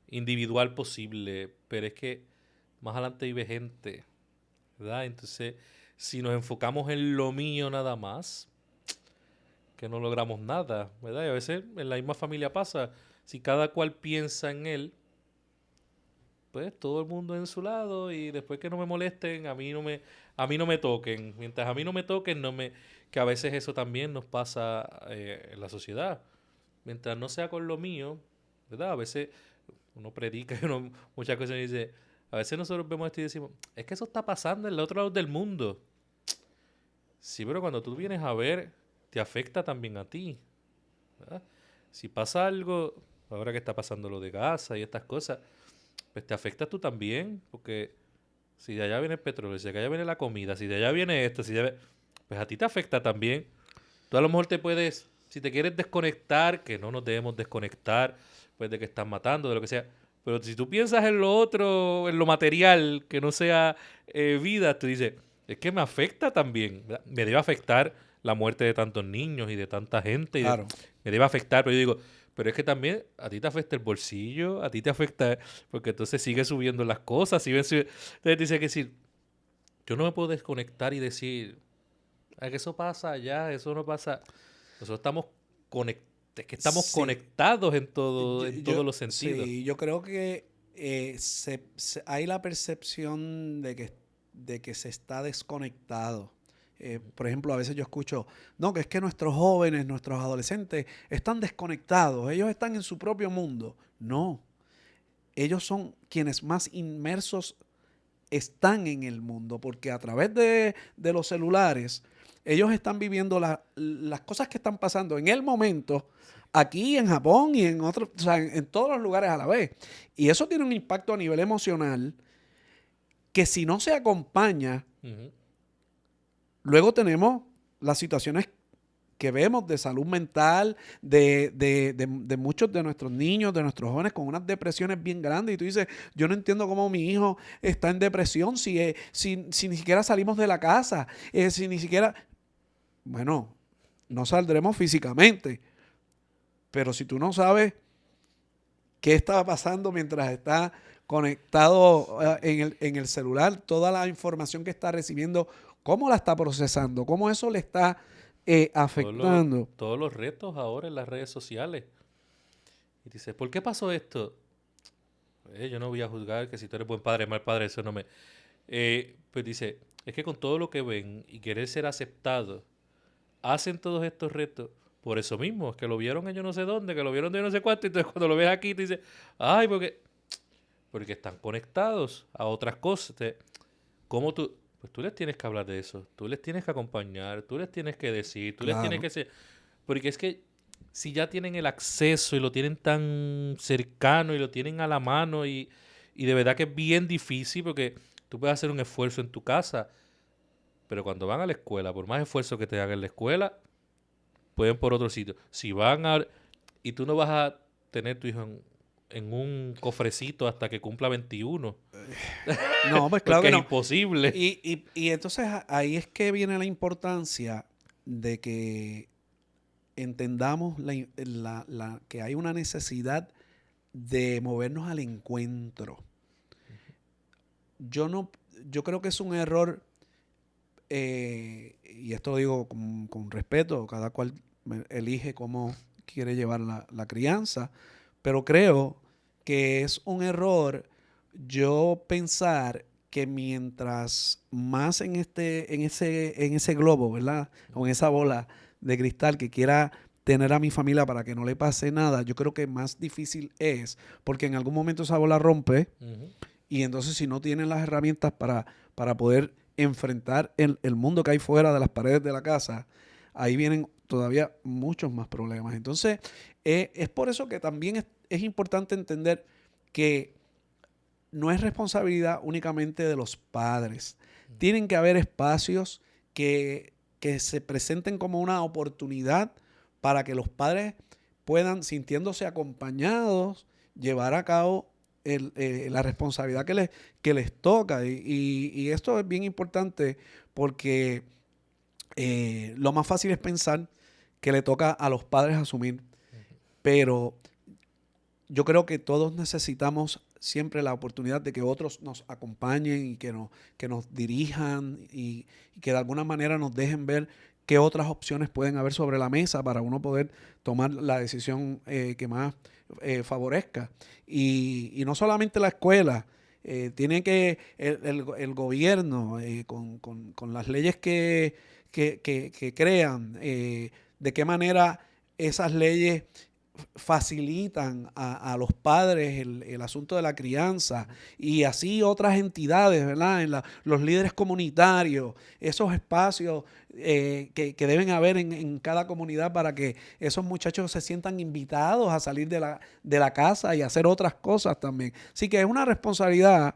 individual posible, pero es que más adelante vive gente, ¿verdad? Entonces, si nos enfocamos en lo mío nada más, que no logramos nada, ¿verdad? Y a veces en la misma familia pasa, si cada cual piensa en él, pues todo el mundo en su lado y después que no me molesten, a mí no me toquen. Mientras a mí no me toquen, que a veces eso también nos pasa en la sociedad. Mientras no sea con lo mío, ¿verdad? A veces uno predica y muchas cosas dice, a veces nosotros vemos esto y decimos, es que eso está pasando en el otro lado del mundo. Sí, pero cuando tú vienes a ver, te afecta también a ti, ¿verdad? Si pasa algo, ahora que está pasando lo de Gaza y estas cosas, pues te afecta tú también, porque si de allá viene el petróleo, si de allá viene la comida, si de allá viene esto, pues a ti te afecta también. Tú a lo mejor te puedes, si te quieres desconectar, que no nos debemos desconectar, pues de que están matando, de lo que sea. Pero si tú piensas en lo otro, en lo material, que no sea vida, tú dices, es que me afecta también, ¿verdad? Me debe afectar la muerte de tantos niños y de tanta gente, Claro. me debe afectar, pero yo digo, pero es que también a ti te afecta el bolsillo, a ti te afecta, porque entonces sigue subiendo las cosas, entonces dice que decir, yo no me puedo desconectar y decir, que eso pasa allá, eso no pasa. Nosotros es que estamos Sí. conectados Yo, en todos los sentidos. sí, yo creo que hay la percepción de que se está desconectado. Por ejemplo, a veces yo escucho, no, que es que nuestros jóvenes, nuestros adolescentes están desconectados, ellos están en su propio mundo. No, ellos son quienes más inmersos están en el mundo, porque a través de los celulares, ellos están viviendo las cosas que están pasando en el momento aquí en Japón y en otros, o sea, en todos los lugares a la vez. Y eso tiene un impacto a nivel emocional que si no se acompaña, Ujú. luego tenemos las situaciones que vemos de salud mental, de muchos de nuestros niños, de nuestros jóvenes con unas depresiones bien grandes. Y tú dices, yo no entiendo cómo mi hijo está en depresión si ni siquiera salimos de la casa, si ni siquiera... Bueno, no saldremos físicamente, pero si tú no sabes qué estaba pasando mientras está conectado en el celular, toda la información que está recibiendo, cómo la está procesando, cómo eso le está afectando. Todos los retos ahora en las redes sociales. Y dices, ¿por qué pasó esto? Yo no voy a juzgar que si tú eres buen padre, mal padre, eso no me... pues dice, es que con todo lo que ven y querer ser aceptados, hacen todos estos retos por eso mismo, es que lo vieron en yo no sé dónde, que lo vieron de yo no sé cuánto, y entonces cuando lo ves aquí te dices, ay, porque están conectados a otras cosas. ¿Cómo tú? Pues tú les tienes que hablar de eso, tú les tienes que acompañar, tú les tienes que decir, tú les tienes Claro, que ser... Porque es que si ya tienen el acceso y lo tienen tan cercano y lo tienen a la mano y de verdad que es bien difícil porque tú puedes hacer un esfuerzo en tu casa, pero cuando van a la escuela, por más esfuerzo que te hagan en la escuela, pueden por otro sitio. Si van a... Y tú no vas a tener tu hijo en un cofrecito hasta que cumpla 21, no, pues claro porque que es no. imposible. Y entonces ahí es que viene la importancia de que entendamos que hay una necesidad de movernos al encuentro. Yo no, yo creo que es un error, y esto lo digo con respeto, cada cual elige cómo quiere llevar la crianza, pero creo que es un error yo pensar que mientras más en ese globo, ¿verdad? O en esa bola de cristal que quiera tener a mi familia para que no le pase nada, yo creo que más difícil es, porque en algún momento esa bola rompe Ujú. y entonces si no tienen las herramientas para poder enfrentar el mundo que hay fuera de las paredes de la casa, ahí vienen todavía muchos más problemas. Entonces, es por eso que también es importante entender que no es responsabilidad únicamente de los padres. Tienen que haber espacios que se presenten como una oportunidad para que los padres puedan, sintiéndose acompañados, llevar a cabo la responsabilidad que les toca. Y esto es bien importante porque lo más fácil es pensar que le toca a los padres asumir, pero yo creo que todos necesitamos siempre la oportunidad de que otros nos acompañen y que nos dirijan y que de alguna manera nos dejen ver qué otras opciones pueden haber sobre la mesa para uno poder tomar la decisión que más favorezca. Y no solamente la escuela, tiene que el gobierno con las leyes que crean, de qué manera esas leyes facilitan a los padres el asunto de la crianza y así otras entidades, ¿verdad? Los líderes comunitarios, esos espacios que deben haber en cada comunidad para que esos muchachos se sientan invitados a salir de la casa y hacer otras cosas también. Así que es una responsabilidad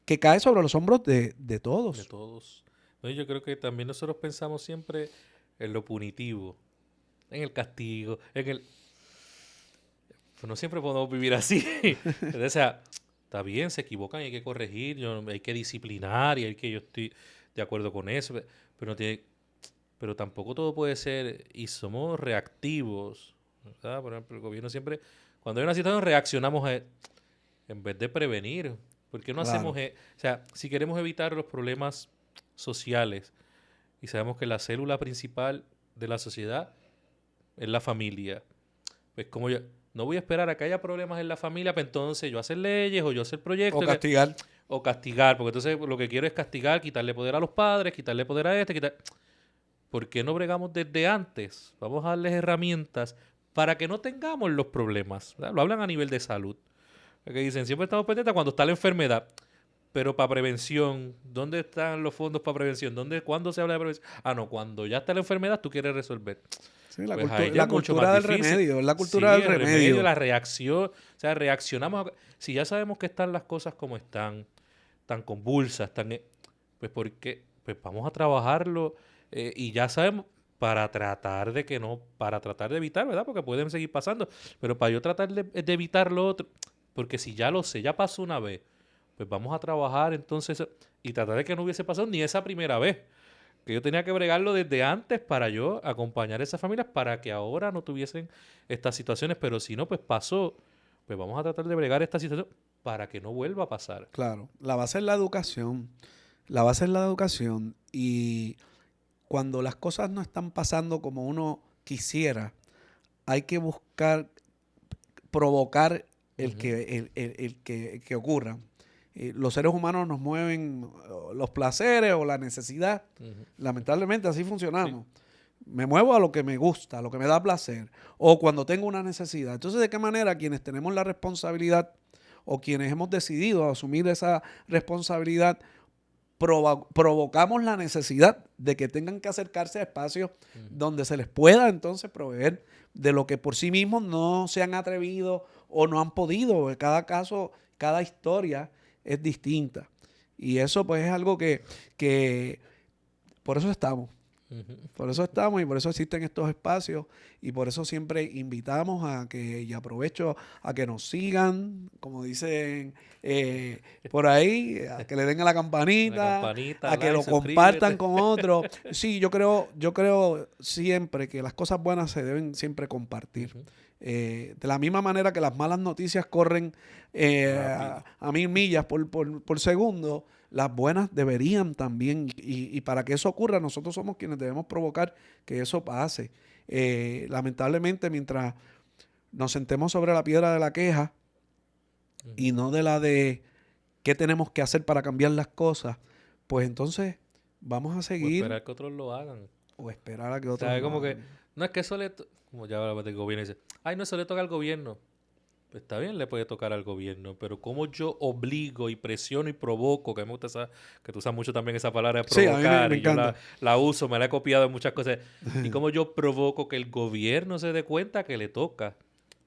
que cae sobre los hombros de De todos. todos. No, yo creo que también nosotros pensamos siempre en lo punitivo, en el castigo, en el... Pues no siempre podemos vivir así. O sea, está bien, se equivocan y hay que corregir, hay que disciplinar y hay que yo estoy de acuerdo con eso, pero no tiene, pero tampoco todo puede ser y somos reactivos, ¿verdad? Por ejemplo, el gobierno siempre, cuando hay una situación reaccionamos en vez de prevenir. ¿Por qué no hacemos, Claro, o sea, si queremos evitar los problemas sociales y sabemos que la célula principal de la sociedad es la familia? Pues como yo no voy a esperar a que haya problemas en la familia para entonces yo hacer leyes o yo hacer o proyectos castigar. o castigar, porque entonces lo que quiero es castigar, quitarle poder a los padres, quitarle poder a este, quitar... ¿Por qué no bregamos desde antes? Vamos a darles herramientas para que no tengamos los problemas, ¿verdad? Lo hablan a nivel de salud. Que dicen, siempre estamos pendientes cuando está la enfermedad. Pero para prevención, ¿dónde están los fondos para prevención? ¿Cuándo se habla de prevención? Ah, no, cuando ya está la enfermedad tú quieres resolver. Sí, pues ahí ya la es mucho cultura más del difícil. remedio, la Sí, cultura del el remedio, remedio. la reacción, o sea, reaccionamos. Si ya sabemos que están las cosas como están, tan convulsas, pues porque pues vamos a trabajarlo y ya sabemos para tratar de que no, para tratar de evitar, ¿verdad? Porque pueden seguir pasando, pero para yo tratar de evitar lo otro, porque si ya lo sé, ya pasó una vez, pues vamos a trabajar entonces y tratar de que no hubiese pasado ni esa primera vez. Que yo tenía que bregarlo desde antes para yo acompañar a esas familias para que ahora no tuviesen estas situaciones, pero si no, pues pasó, pues vamos a tratar de bregar esta situación para que no vuelva a pasar. Claro, la base es la educación. La base es la educación. Y cuando las cosas no están pasando como uno quisiera, hay que buscar provocar Ujú, que ocurran. Los seres humanos nos mueven los placeres o la necesidad. ujú. Lamentablemente así Sí. funcionamos. Me muevo a lo que me gusta, a lo que me da placer, o cuando tengo una necesidad. Entonces, ¿de qué manera quienes tenemos la responsabilidad o quienes hemos decidido asumir esa responsabilidad provocamos la necesidad de que tengan que acercarse a espacios Ujú. donde se les pueda entonces proveer de lo que por sí mismos no se han atrevido o no han podido? Cada caso, cada historia es distinta. Y eso pues es algo que por eso estamos. Ujú. Por eso estamos y por eso existen estos espacios y por eso siempre invitamos a que, y aprovecho a que nos sigan, como dicen por ahí, a que le den a la La campanita, campanita, a que like, lo compartan suscríbete. con otros. Sí, yo creo siempre que las cosas buenas se deben siempre compartir. Ujú. De la misma manera que las malas noticias corren Rápido. a 1000 millas por segundo, las buenas deberían también. Y para que eso ocurra, nosotros somos quienes debemos provocar que eso pase. Lamentablemente, mientras nos sentemos sobre la piedra de la queja Ujú. y no de la de qué tenemos que hacer para cambiar las cosas, pues entonces vamos a O seguir esperar que otros lo hagan. o esperar a que otros ¿Sabes? lo Como que, hagan. no es que eso como ya habla del gobierno, dice, ay, no, eso le toca al gobierno. Pues está bien, le puede tocar al gobierno, pero como yo obligo y presiono y provoco, que me gusta que tú usas mucho también esa palabra de Sí, a mí provocar, me y yo encanta. la uso, me la he copiado en muchas cosas, y como yo provoco que el gobierno se dé cuenta que le toca.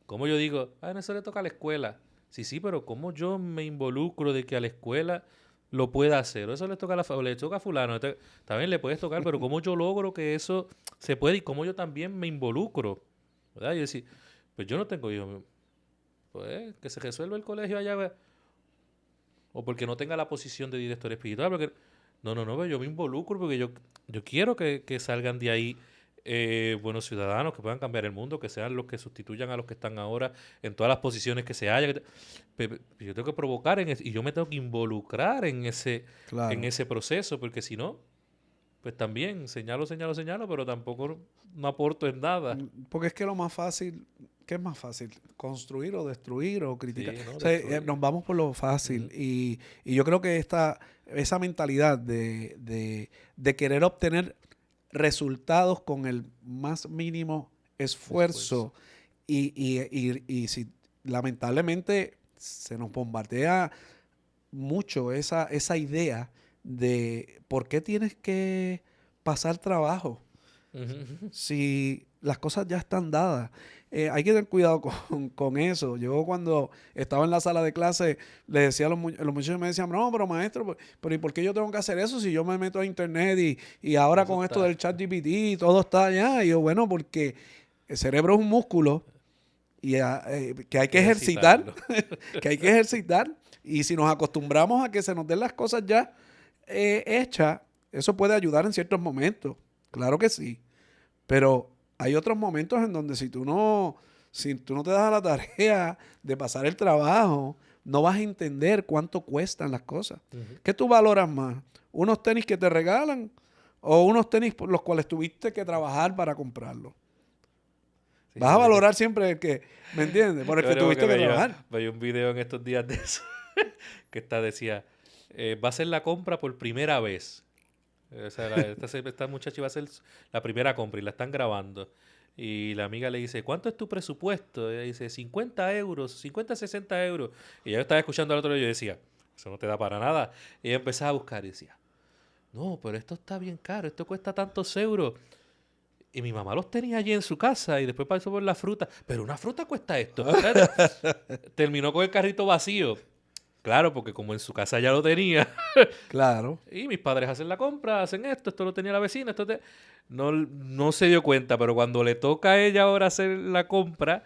Como yo digo, no, eso le toca a la escuela. Sí, sí, pero como yo me involucro de que a la escuela lo pueda hacer, o eso le toca o le toca a fulano, también le puedes tocar, pero como yo logro que eso se puede y como yo también me involucro, ¿verdad? Yo decir, pues yo no tengo hijos, pues que se resuelva el colegio allá, o porque no tenga la posición de director espiritual, porque no, pero yo me involucro porque yo quiero que salgan de ahí buenos ciudadanos que puedan cambiar el mundo, que sean los que sustituyan a los que están ahora en todas las posiciones que se haya. Yo tengo que provocar y yo me tengo que involucrar en Claro. ese proceso, porque si no, pues también señalo, pero tampoco no aporto en nada. Porque es que lo más fácil, ¿qué es más fácil? ¿Construir o destruir o criticar? Sí, O ¿no? sea, Destruir. nos vamos por lo fácil. Ujú. Y yo creo que esa mentalidad de querer obtener resultados con el más mínimo Esfuerzo. esfuerzo y si lamentablemente se nos bombardea mucho esa idea de por qué tienes que pasar trabajo Ujú. si las cosas ya están dadas. Hay que tener cuidado con eso. Yo cuando estaba en la sala de clase le decía a los muchachos, me decían, no, pero maestro, pero ¿y por qué yo tengo que hacer eso si yo me meto a internet y ahora Eso con esto está. del chat GPT todo está allá? Y yo, bueno, porque el cerebro es un músculo y que hay Que que ejercitar, ejercitarlo. que hay que ejercitar. Y si nos acostumbramos a que se nos den las cosas ya hechas, eso puede ayudar en ciertos momentos. Claro que sí. Pero hay otros momentos en donde si tú no te das a la tarea de pasar el trabajo, no vas a entender cuánto cuestan las cosas. Ujú. ¿Qué tú valoras más? ¿Unos tenis que te regalan o unos tenis por los cuales tuviste que trabajar para comprarlos? Sí, Vas a valorar siempre el que, ¿me entiendes? Por el yo que creo que tuviste que trabajar. veía un video en estos días de eso que decía, va a ser la compra por primera vez. O sea, esta muchacha iba a hacer la primera compra y la están grabando. Y la amiga le dice, ¿cuánto es tu presupuesto? Y ella dice, 50 euros, 50, 60 euros. Y yo estaba escuchando al otro y yo decía, eso no te da para nada. Y ella empezaba a buscar y decía, no, pero esto está bien caro, esto cuesta tantos euros. Y mi mamá los tenía allí en su casa y después pasó por la fruta. Pero una fruta cuesta esto. Terminó con el carrito vacío. Claro, porque como en su casa ya lo tenía. Claro. Y mis padres hacen la compra, hacen esto lo tenía la vecina, no se dio cuenta, pero cuando le toca a ella ahora hacer la compra,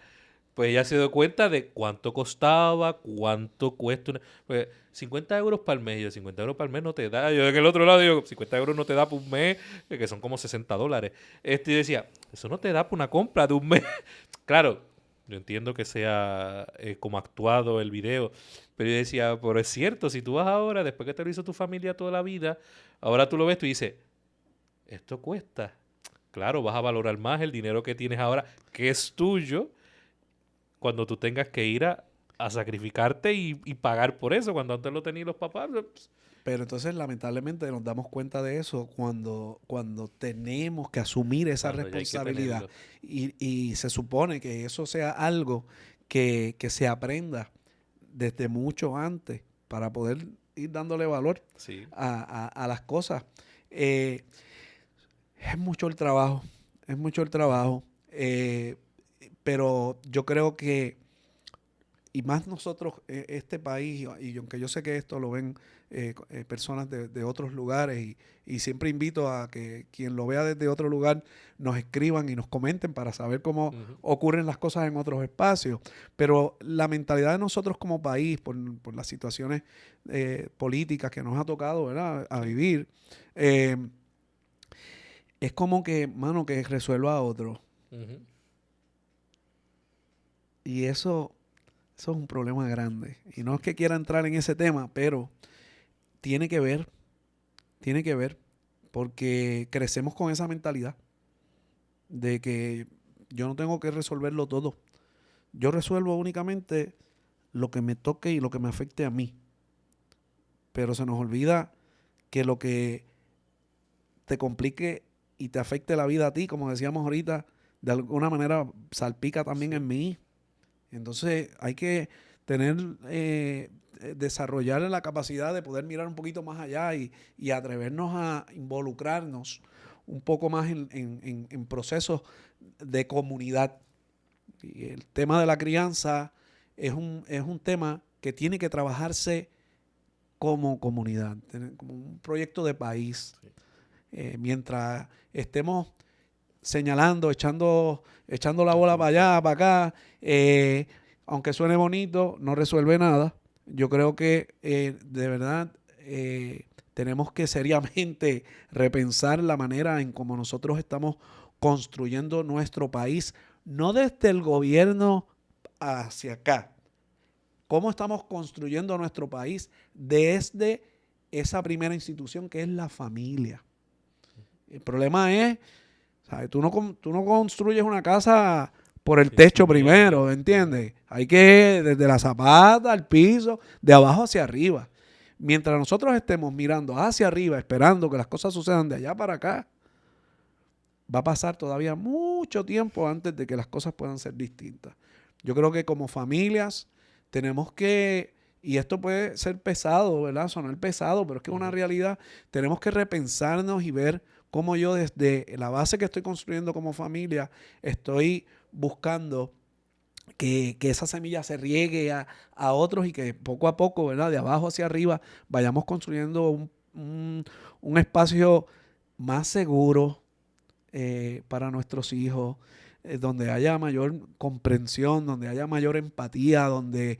pues ella se dio cuenta de cuánto costaba, cuánto cuesta. Pues 50 euros para el mes. Yo, 50 euros para el mes no te da. Yo de aquel otro lado digo, 50 euros no te da por un mes, que son como $60. Y decía, eso no te da por una compra de un mes. Claro, yo entiendo que sea como actuado el video, pero yo decía, pero es cierto, si tú vas ahora, después que te lo hizo tu familia toda la vida, ahora tú lo ves, tú dices, esto cuesta. Claro, vas a valorar más el dinero que tienes ahora, que es tuyo, cuando tú tengas que ir a sacrificarte y pagar por eso, cuando antes lo tenían los papás. Pues, Pero entonces, lamentablemente, nos damos cuenta de eso cuando tenemos que asumir esa cuando ya hay que responsabilidad. tenerlo. Y se supone que eso sea algo que se aprenda desde mucho antes para poder ir dándole valor Sí. a las cosas. Eh, es mucho el trabajo, es mucho el trabajo. Pero yo creo que y más nosotros, este país, y aunque yo sé que esto lo ven personas de otros lugares, y siempre invito a que quien lo vea desde otro lugar nos escriban y nos comenten para saber cómo Ujú. ocurren las cosas en otros espacios. Pero la mentalidad de nosotros como país, por las situaciones políticas que nos ha tocado, ¿verdad?, a Sí. vivir, es como que, mano, que resuelva a otro. Ujú. Y eso es un problema grande. Y no es que quiera entrar en ese tema, pero tiene que ver, tiene que ver, porque crecemos con esa mentalidad de que yo no tengo que resolverlo todo. Yo resuelvo únicamente lo que me toque y lo que me afecte a mí. Pero se nos olvida que lo que te complique y te afecte la vida a ti, como decíamos ahorita, de alguna manera salpica también Sí. en mí. Entonces hay que tener, desarrollar la capacidad de poder mirar un poquito más allá y atrevernos a involucrarnos un poco más en procesos de comunidad. Y el tema de la crianza es un tema que tiene que trabajarse como comunidad, como un proyecto de país. Sí. Mientras estemos señalando, echando la La bola para culpa. allá, para acá, aunque suene bonito, no resuelve nada. Yo creo que de verdad tenemos que seriamente repensar la manera en cómo nosotros estamos construyendo nuestro país, no desde el gobierno hacia acá, cómo estamos construyendo nuestro país desde esa primera institución que es la familia. El problema es, ¿sabes? Tú no construyes una casa por el Sí, techo cimiento. primero, ¿entiendes? Hay que desde la zapata al piso, de abajo hacia arriba. Mientras nosotros estemos mirando hacia arriba, esperando que las cosas sucedan de allá para acá, va a pasar todavía mucho tiempo antes de que las cosas puedan ser distintas. Yo creo que como familias tenemos que, y esto puede ser pesado, ¿verdad? Sonar pesado, pero es que es una Ujú. realidad. Tenemos que repensarnos y ver cómo yo desde la base que estoy construyendo como familia estoy buscando que esa semilla se riegue a otros y que poco a poco, ¿verdad? De abajo hacia arriba vayamos construyendo un espacio más seguro, para nuestros hijos, donde haya mayor comprensión, donde haya mayor empatía, donde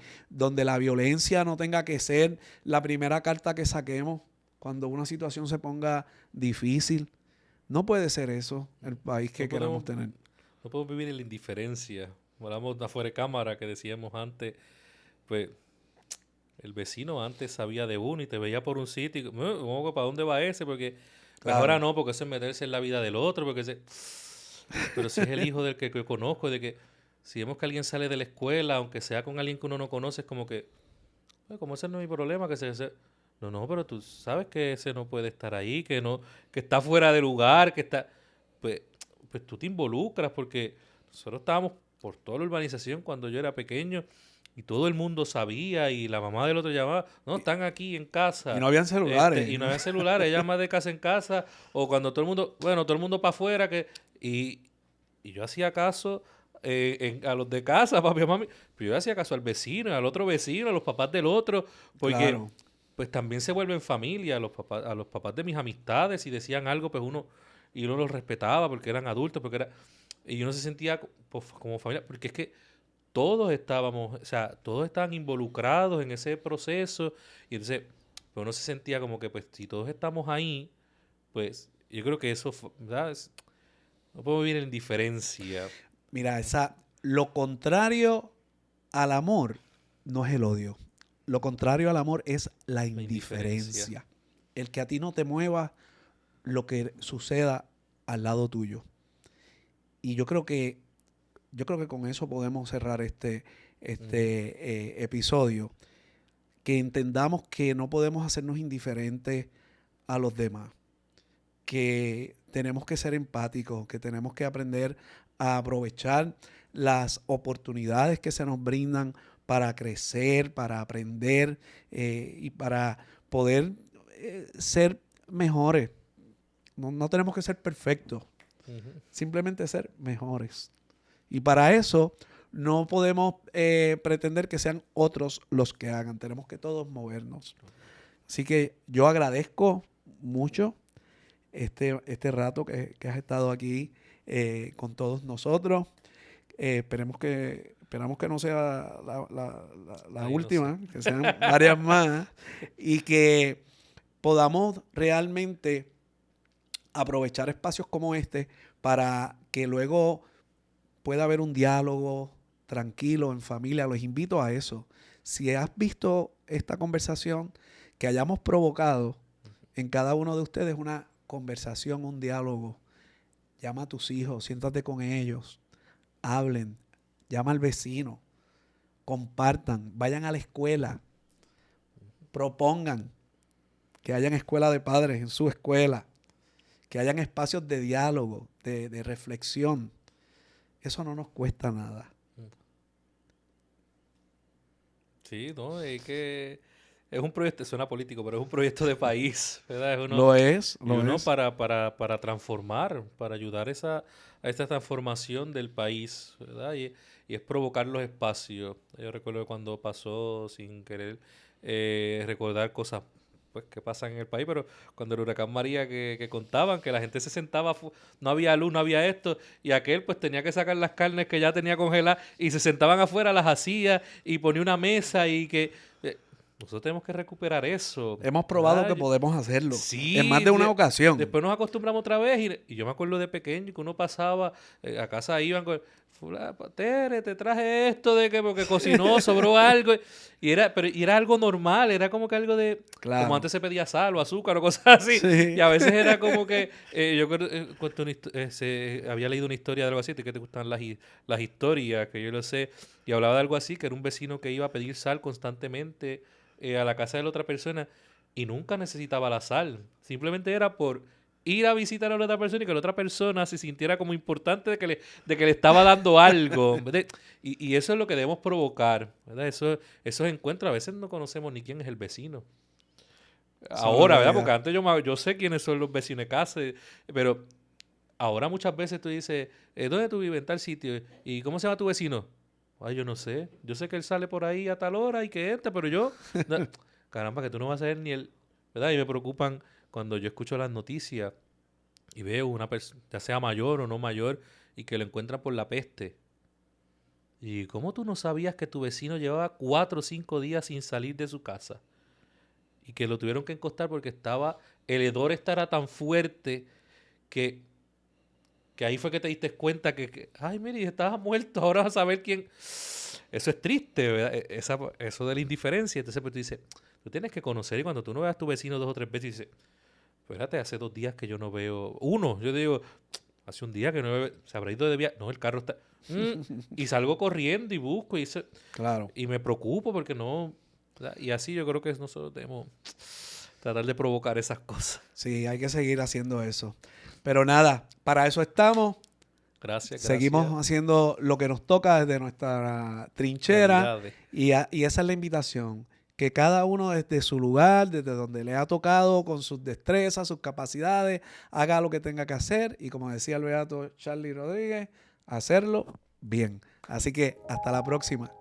la violencia no tenga que ser la primera carta que saquemos cuando una situación se ponga difícil. No puede ser eso el país que No podemos, queramos tener. no podemos vivir en la indiferencia. Hablamos de afuera de cámara que decíamos antes, pues el vecino antes sabía de uno y te veía por un sitio y ¿cómo que para dónde va ese? Porque pues ahora Claro. no, porque eso es meterse en la vida del otro, pero si es el hijo del que conozco, de que si vemos que alguien sale de la escuela, aunque sea con alguien que uno no conoce, es como que, como ese no es mi problema, No, no, pero tú sabes que ese no puede estar ahí, que no, que está fuera de lugar, que está... Pues, pues tú te involucras porque nosotros estábamos por toda la urbanización cuando yo era pequeño y todo el mundo sabía y la mamá del otro llamaba, no, Y, están aquí en y casa, no habían celulares. y no había celulares, ella más de casa en casa, o cuando todo el mundo, bueno, todo el mundo para afuera, que Y yo hacía caso a los de casa, papi, mami, pero yo hacía caso al vecino, al otro vecino, a los papás del otro, porque Claro. pues también se vuelven familia, a los papás de mis amistades, si decían algo, pues uno los respetaba porque eran adultos, y uno se sentía pues, como familia, porque es que todos estábamos, o sea, todos estaban involucrados en ese proceso, y entonces pues uno se sentía como que, pues, si todos estamos ahí, pues, yo creo que eso, ¿verdad? No podemos vivir en indiferencia. Mira, lo contrario al amor no es el odio. Lo contrario al amor es la La indiferencia. indiferencia. El que a ti no te mueva lo que suceda al lado tuyo. Y yo creo que con eso podemos cerrar este episodio. Que entendamos que no podemos hacernos indiferentes a los demás. Que tenemos que ser empáticos, que tenemos que aprender a aprovechar las oportunidades que se nos brindan para crecer, para aprender y para poder ser mejores. No tenemos que ser perfectos, simplemente ser mejores. Y para eso no podemos pretender que sean otros los que hagan. Tenemos que todos movernos. Así que yo agradezco mucho este rato que has estado aquí con todos nosotros. Esperamos que no sea la Ay, última, no sé. que sean varias más y que podamos realmente aprovechar espacios como este para que luego pueda haber un diálogo tranquilo en familia. Los invito a eso. Si has visto esta conversación que hayamos provocado en cada uno de ustedes, una conversación, un diálogo, llama a tus hijos, siéntate con ellos, hablen, llama al vecino, compartan, vayan a la escuela, propongan que hayan escuela de padres en su escuela, que hayan espacios de diálogo, de reflexión. Eso no nos cuesta nada. Sí, no, es que es un proyecto, suena político, pero es un proyecto de país, ¿verdad? Y Lo uno es. para transformar, para ayudar a esta transformación del país, ¿verdad? Y es provocar los espacios. Yo recuerdo que cuando pasó sin querer recordar cosas pues que pasan en el país, pero cuando el huracán María que contaban que la gente se sentaba, no había luz, no había esto, y aquel pues tenía que sacar las carnes que ya tenía congeladas y se sentaban afuera, las hacía y ponía una mesa y que nosotros tenemos que recuperar eso, Hemos probado ¿verdad? que podemos hacerlo en más Sí, de una ocasión. después nos acostumbramos otra vez y yo me acuerdo de pequeño que uno pasaba a casa iban con Tere, te traje esto de que porque cocinó, sobró algo y era algo normal, era como que algo de como Claro. antes se pedía sal o azúcar o cosas así y Sí. a veces era como que yo cuento había leído una historia de algo así, que te gustan las historias, que yo lo sé, y hablaba de algo así, que era un vecino que iba a pedir sal constantemente a la casa de la otra persona y nunca necesitaba la sal. Simplemente era por ir a visitar a la otra persona y que la otra persona se sintiera como importante de que le estaba dando algo. Y eso es lo que debemos provocar, ¿verdad? Esos encuentros, a veces no conocemos ni quién es el vecino. Esa es una Ahora, ¿verdad? Porque realidad. antes yo sé quiénes son los vecinos de casa, pero ahora muchas veces tú dices, ¿dónde tú vives? En tal sitio. ¿Y cómo se llama tu vecino? Ay, yo no sé. Yo sé que él sale por ahí a tal hora y que entra, pero yo... no. Caramba, que tú no vas a saber ni el... ¿Verdad? Y me preocupan cuando yo escucho las noticias y veo una persona, ya sea mayor o no mayor, y que lo encuentran por la peste. ¿Y cómo tú no sabías que tu vecino llevaba 4 o 5 días sin salir de su casa? Y que lo tuvieron que encostar porque el hedor era tan fuerte que ahí fue que te diste cuenta ay, mire, estabas muerto, ahora vas a saber quién. Eso es triste, ¿verdad? Eso de la indiferencia. Entonces, pues tú dices, tú tienes que conocer y cuando tú no veas a tu vecino 2 o 3 veces, dices, espérate, hace 2 días que yo no veo. Yo digo, hace un día que no veo, se habrá ido de viaje. No, el carro está. Y salgo corriendo y busco Claro. y me preocupo porque no. ¿Verdad? Y así yo creo que nosotros debemos tratar de provocar esas cosas. Sí, hay que seguir haciendo eso. Pero nada, para eso estamos. Gracias, Seguimos gracias. haciendo lo que nos toca desde nuestra trinchera Realidades. y esa es la invitación, que cada uno desde su lugar, desde donde le ha tocado, con sus destrezas, sus capacidades, haga lo que tenga que hacer y, como decía el beato Charlie Rodríguez, hacerlo bien. Así que hasta la próxima.